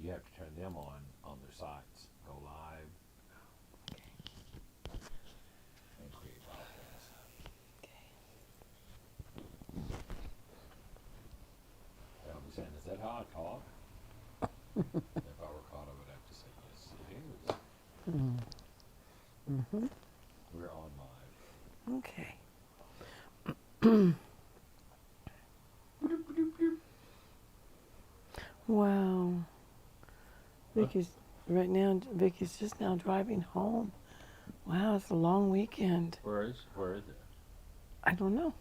you have to turn them on their sites. Go live and create podcasts. I'll be saying, is that how I talk? If I were caught, I would have to say, yes, it is. Mm-hmm. We're on live. Okay. Wow. Vicky's just now driving home. Wow, it's a long weekend. Where is it? I don't know.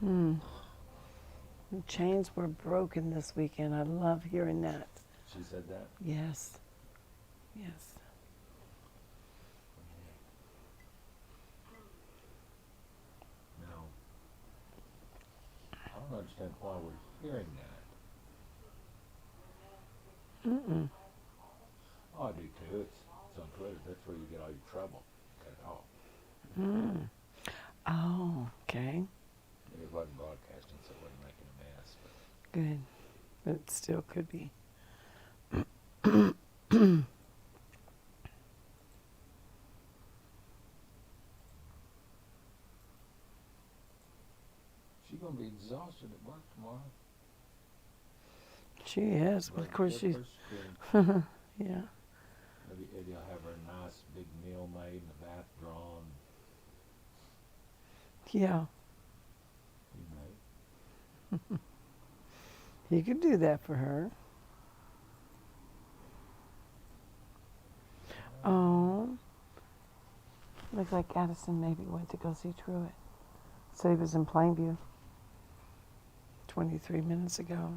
The chains were broken this weekend. I love hearing that. She said that? Yes. Yes. No. I don't understand why we're hearing that. Mm-mm. Oh, I do too. It's on Twitter. That's where you get all your trouble. Cut it off. Oh, okay. It wasn't broadcasting, so it wasn't making a mess. Good. But it still could be. She's going to be exhausted at work tomorrow. She is. Well, of course, she's. Yeah. Maybe Eddie will have her a nice big meal made and the bath drawn. Yeah. You know. He could do that for her. Oh. Looks like Addison maybe went to go see Truett. So he was in Plainview 23 minutes ago.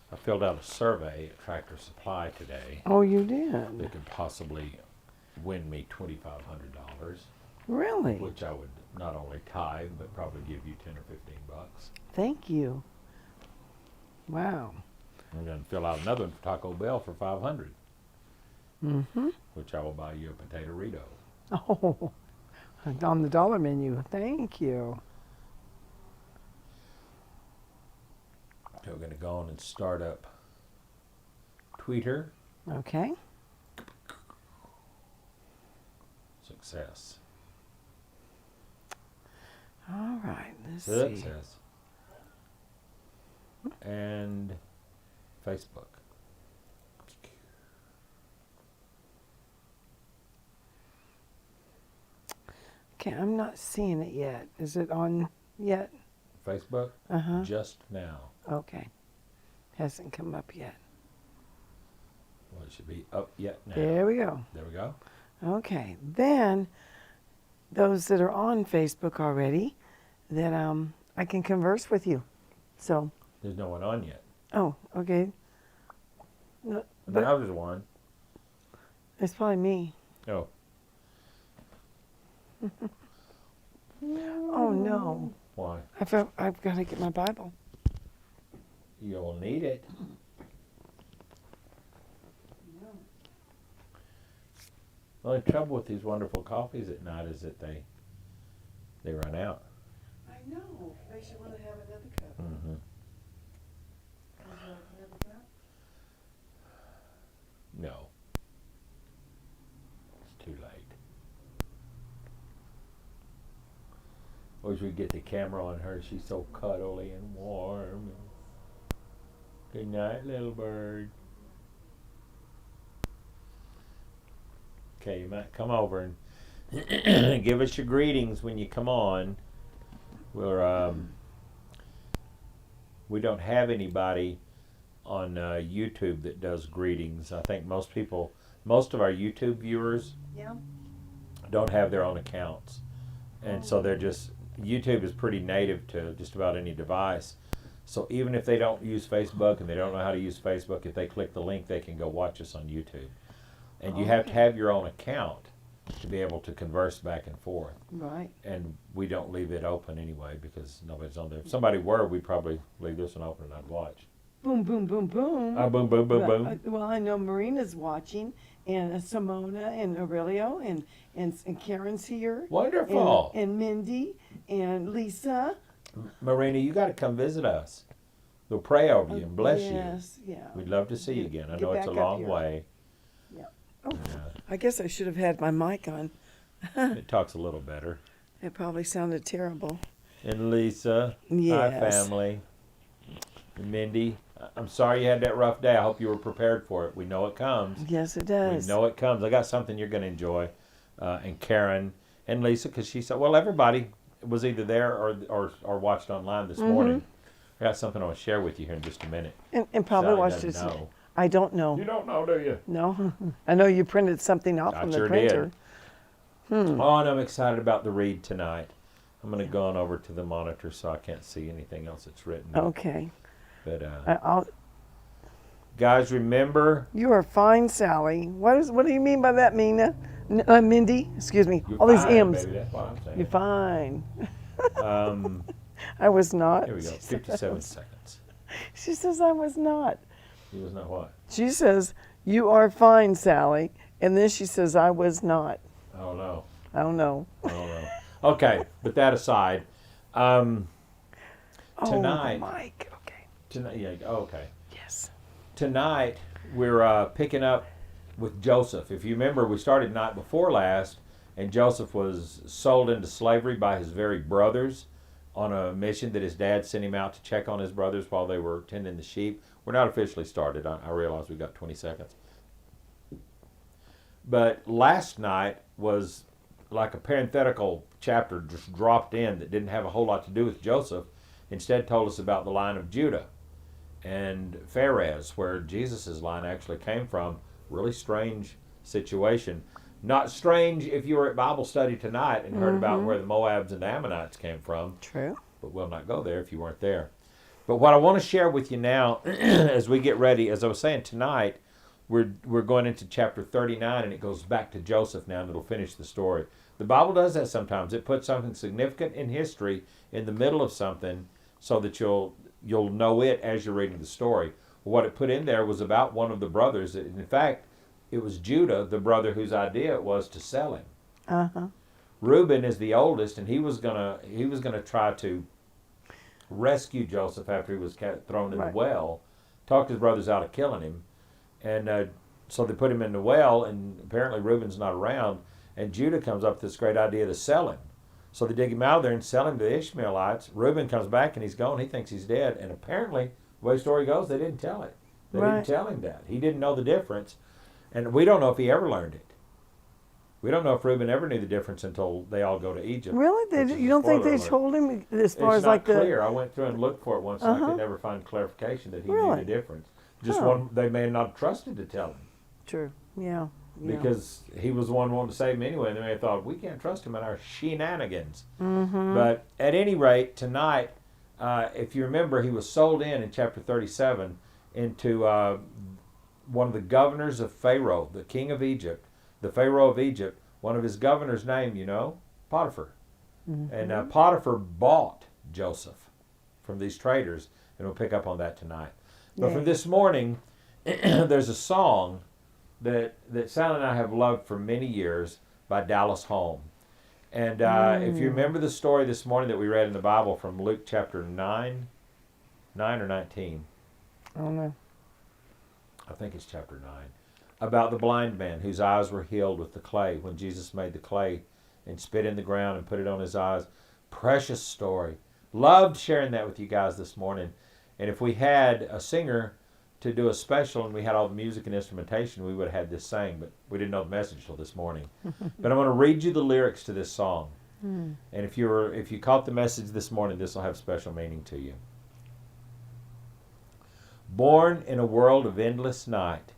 I filled out a survey at Tractor Supply today. Oh, you did? That could possibly win me $2,500. Really? Which I would not only tithe, but probably give you 10 or 15 bucks. Thank you. Wow. I'm going to fill out another one for Taco Bell for 500. Mm-hmm. Which I will buy you a potato Rito. Oh, on the dollar menu. Thank you. So we're going to go on and start up Twitter. Okay. Success. All right. Let's see. Success. And Facebook. Okay, I'm not seeing it yet. Is it on yet? Facebook? Uh-huh. Just now. Okay. Hasn't come up yet. Well, it should be up yet now. There we go. There we go. Okay. Then, those that are on Facebook already, that I can converse with you. So. There's no one on yet. Oh, okay. No, but now there's one. It's probably me. Oh. Oh, no. Why? I've got to get my Bible. You'll need it. Yeah. The only trouble with these wonderful coffees at night is that they run out. I know. Makes you want to have another cup. Mm-hmm. Would you like another cup? No. It's too late. Or as we get the camera on her, she's so cuddly and warm. Good night, little bird. Okay, you might come over and give us your greetings when you come on. We don't have anybody on YouTube that does greetings. I think most of our YouTube viewers don't have their own accounts. And so YouTube is pretty native to just about any device. So even if they don't use Facebook and they don't know how to use Facebook, if they click the link, they can go watch us on YouTube. And you have to have your own account to be able to converse back and forth. Right. And we don't leave it open anyway because nobody's on there. If somebody were, we'd probably leave this one open and I'd watch. Boom, boom, boom, boom. Boom, boom, boom, boom. Well, I know Marina's watching, and Simona, and Aurelio, and Karen's here. Wonderful. And Mindy, and Lisa. Marina, you got to come visit us. We'll pray over you and bless you. Yes, yeah. We'd love to see you again. I know it's a long way. Yeah. Oh, I guess I should have had my mic on. It talks a little better. It probably sounded terrible. And Lisa, yes. Hi family. And Mindy, I'm sorry you had that rough day. I hope you were prepared for it. We know it comes. Yes, it does. We know it comes. I got something you're going to enjoy. And Karen and Lisa, because she said, well, everybody was either there or watched online this morning. I got something I want to share with you here in just a minute. And probably Sally watched it. know. I don't know. You don't know, do you? No. I know you printed something off from the sure printer. Did. Oh, and I'm excited about the read tonight. I'm going to go on over to the monitor so I can't see anything else that's written. Okay. But I'll, guys, remember. You are fine, Sally. What do you mean by that, Mina? Mindy? Excuse me. You're all fine, these M's. Baby, that's what I'm saying. You're fine. I was not. Here we go. 57 seconds. She says I was not. He was not what? She says, you are fine, Sally. And then she says, I was not. I don't know. I don't know. I don't know. Okay, but that aside, tonight. The mic. Okay. Tonight, yeah. Okay. Yes. Tonight we're picking up with Joseph. If you remember, we started night before last, and Joseph was sold into slavery by his very brothers on a mission that his dad sent him out to check on his brothers while they were tending the sheep. We're not officially started. I realize we've got 20 seconds. But last night was like a parenthetical chapter just dropped in that didn't have a whole lot to do with Joseph. Instead told us about the line of Judah and Pharez, where Jesus' line actually came from. Really strange situation. Not strange if you were at Bible study tonight and heard about where the Moabs and the Ammonites came from. True. But we'll not go there if you weren't there. But what I want to share with you now as we get ready, as I was saying tonight, we're going into chapter 39 and it goes back to Joseph now and it'll finish the story. The Bible does that sometimes. It puts something significant in history in the middle of something so that you'll know it as you're reading the story. What it put in there was about one of the brothers. In fact, it was Judah, the brother whose idea it was to sell him. Uh-huh. Reuben is the oldest, and he was gonna try to rescue Joseph after he was thrown in the well. Talked his brothers out of killing him, and so they put him in the well. And apparently Reuben's not around, and Judah comes up with this great idea to sell him. So they dig him out of there and sell him to the Ishmaelites. Reuben comes back and he's gone. He thinks he's dead, and apparently, the way the story goes, they didn't tell it. They didn't tell him that. He didn't know the difference. And we don't know if he ever learned it. We don't know if Reuben ever knew the difference until they all go to Egypt. Really? You don't think they told him as far as like the... It's not clear. I went through and looked for it once and I could never find clarification that he knew the difference. Just one, they may not have trusted to tell him. True, yeah. Because he was the one wanting to save him anyway, and they may have thought, we can't trust him in our shenanigans. Mm-hmm. But at any rate, tonight, if you remember, he was sold in chapter 37 into one of the governors of Pharaoh, the king of Egypt, the Pharaoh of Egypt. One of his governors' name, Potiphar. Mm-hmm. And Potiphar bought Joseph from these traders, and we'll pick up on that tonight. But from this morning, there's a song that Sally and I have loved for many years by Dallas Holm. And if you remember the story this morning that we read in the Bible from Luke chapter 9 or 19. I don't know. I think it's chapter 9. About the blind man whose eyes were healed with the clay when Jesus made the clay and spit in the ground and put it on his eyes. Precious story. Loved sharing that with you guys this morning. And if we had a singer to do a special and we had all the music and instrumentation, we would have had this sang, but we didn't know the message till this morning. But I'm going to read you the lyrics to this song. And if you caught the message this morning, this will have special meaning to you. Born in a world of endless night,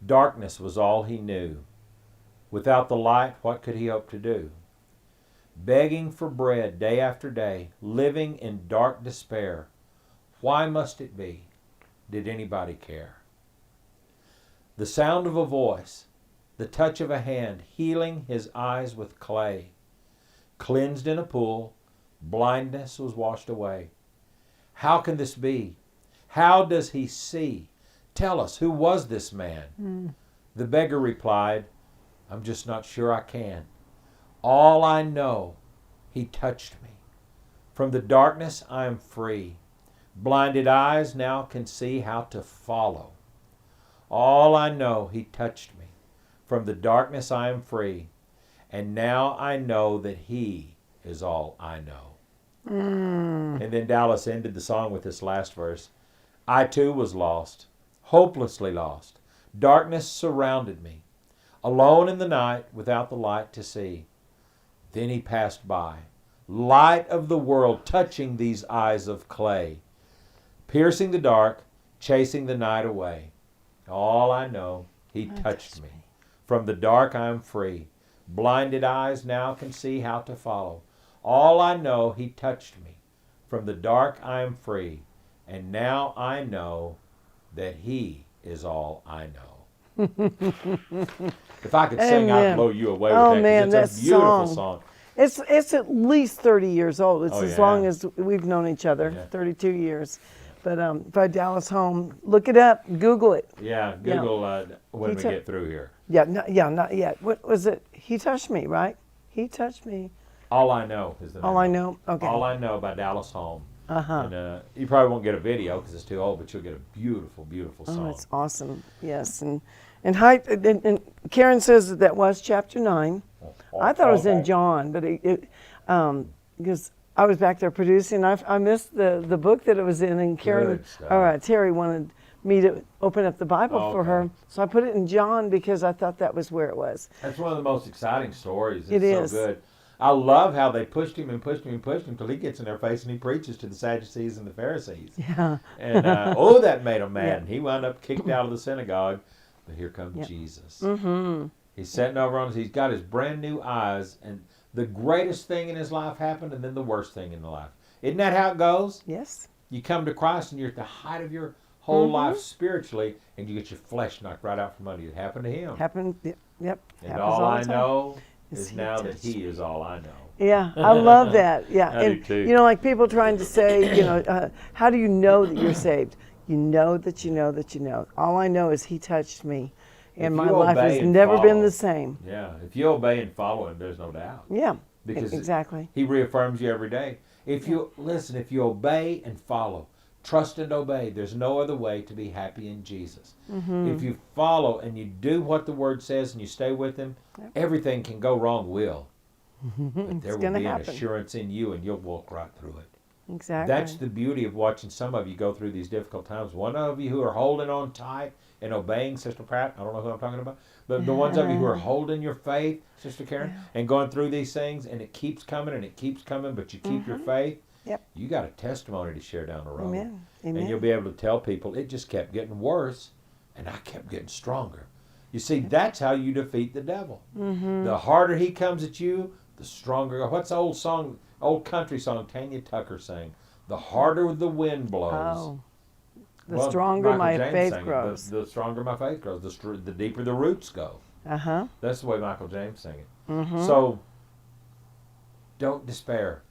darkness was all he knew. Without the light, what could he hope to do? Begging for bread day after day, living in dark despair. Why must it be? Did anybody care? The sound of a voice, the touch of a hand, healing his eyes with clay. Cleansed in a pool, blindness was washed away. How can this be? How does he see? Tell us, who was this man? The beggar replied, I'm just not sure I can. All I know, he touched me. From the darkness I am free. Blinded eyes now can see how to follow. All I know, he touched me. From the darkness I am free. And now I know that he is all I know. And then Dallas ended the song with this last verse. I too was lost, hopelessly lost. Darkness surrounded me, alone in the night without the light to see. Then he passed by, light of the world touching these eyes of clay, piercing the dark, chasing the night away. All I know, he touched me. From the dark I am free. Blinded eyes now can see how to follow. All I know, he touched me. From the dark I am free. And now I know that he is all I know. If I could sing, I'd blow you away with that. Man, it's a beautiful song. It's at least 30 years old. It's as long as we've known each other, Yeah. 32 years. But by Dallas Home, look it up, Google it. Yeah, Google when we get through here. Yeah, not yet. What was it? He touched me, right? He touched me. All I Know is the name. All I Know. Okay. All I Know by Dallas Home. Uh-huh. And you probably won't get a video because it's too old, but you'll get a beautiful, beautiful song. Oh, it's awesome. Yes, and Karen says that was chapter 9. I thought it was in John, but because I was back there producing, I missed the book that it was in, and Karen, Terry wanted me to open up the Bible for her, so I put it in John because I thought that was where it was. That's one of the most exciting stories. It is. So good. I love how they pushed him and pushed him and pushed him until he gets in their face and he preaches to the Sadducees and the Pharisees. Yeah. And that made him mad. Yeah. He wound up kicked out of the synagogue. But here comes Jesus. Mm-hmm. He's sitting over on. He's got his brand new eyes, and the greatest thing in his life happened, and then the worst thing in the life. Isn't that how it goes? Yes. You come to Christ, and you're at the height of your whole life spiritually, and you get your flesh knocked right out from under you. It happened to him. Yep. And all I know is now that he is all I know. Yeah, I love that. Yeah, I do too. You know, like people trying to say, how do you know that you're saved? You know that you know that you know. All I know is he touched me, and my life has never been the same. Yeah, if you obey and follow him, there's no doubt. Yeah, because exactly. He reaffirms you every day. If you if you obey and follow, trust and obey, there's no other way to be happy in Jesus. Mm-hmm. If you follow and you do what the Word says and you stay with Him, everything can go wrong will. But there will be an assurance in you, and you'll walk right through it. Exactly. That's the beauty of watching some of you go through these difficult times. One of you who are holding on tight and obeying, Sister Pratt, I don't know who I'm talking about, but the ones of you who are holding your faith, Sister Karen, and going through these things, and it keeps coming and it keeps coming, but you keep your faith. Yep. You got a testimony to share down the road. Amen. And you'll be able to tell people it just kept getting worse, and I kept getting stronger. You see, that's how you defeat the devil. Mm-hmm. The harder he comes at you, the stronger. What's the old song, old country song Tanya Tucker sang? The harder the wind blows. The stronger my faith grows. The stronger my faith grows. The deeper the roots go. Uh-huh. That's the way Michael James sang it. Mm-hmm. So, don't despair.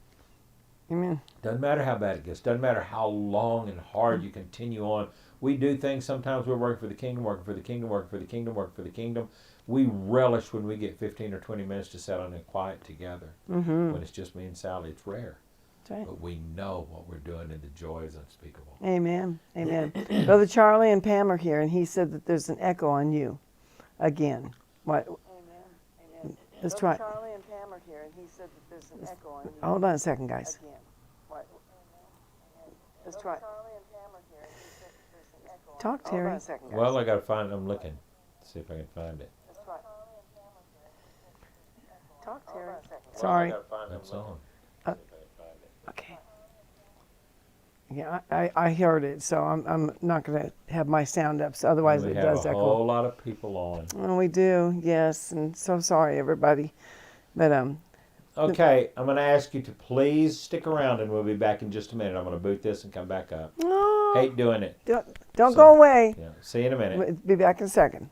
Amen. Doesn't matter how bad it gets. Doesn't matter how long and hard you continue on. We do things, sometimes we're working for the kingdom, working for the kingdom, working for the kingdom, working for the kingdom. We relish when we get 15 or 20 minutes to sit down and quiet together. Mm-hmm. When it's just me and Sally, it's rare. That's right. But we know what we're doing, and the joy is unspeakable. Amen. Amen. Brother Charlie and Pam are here, and he said that there's an echo on you again. What? Amen. Amen. Let's try. Charlie and Pam are here, and he said that there's an echo on you. Hold on a second, guys. Again. What? Let's try. Charlie and Pam are here, and he said that there's an echo Talk, Hold on Terry. a second, guys. Well, I got to find. I'm looking. See if I can find it. That's right. Talk, Terry. Sorry. That's on. Okay. Yeah, I heard it, so I'm not going to have my sound up, so otherwise We it have does a echo. whole lot of people on. Oh, we do, yes, and so sorry, everybody. But Okay, I'm going to ask you to please stick around, and we'll be back in just a minute. I'm going to boot this and come back up. oh, Hate doing it. don't So- go away. Yeah. See you in a minute. We'll be back in a second.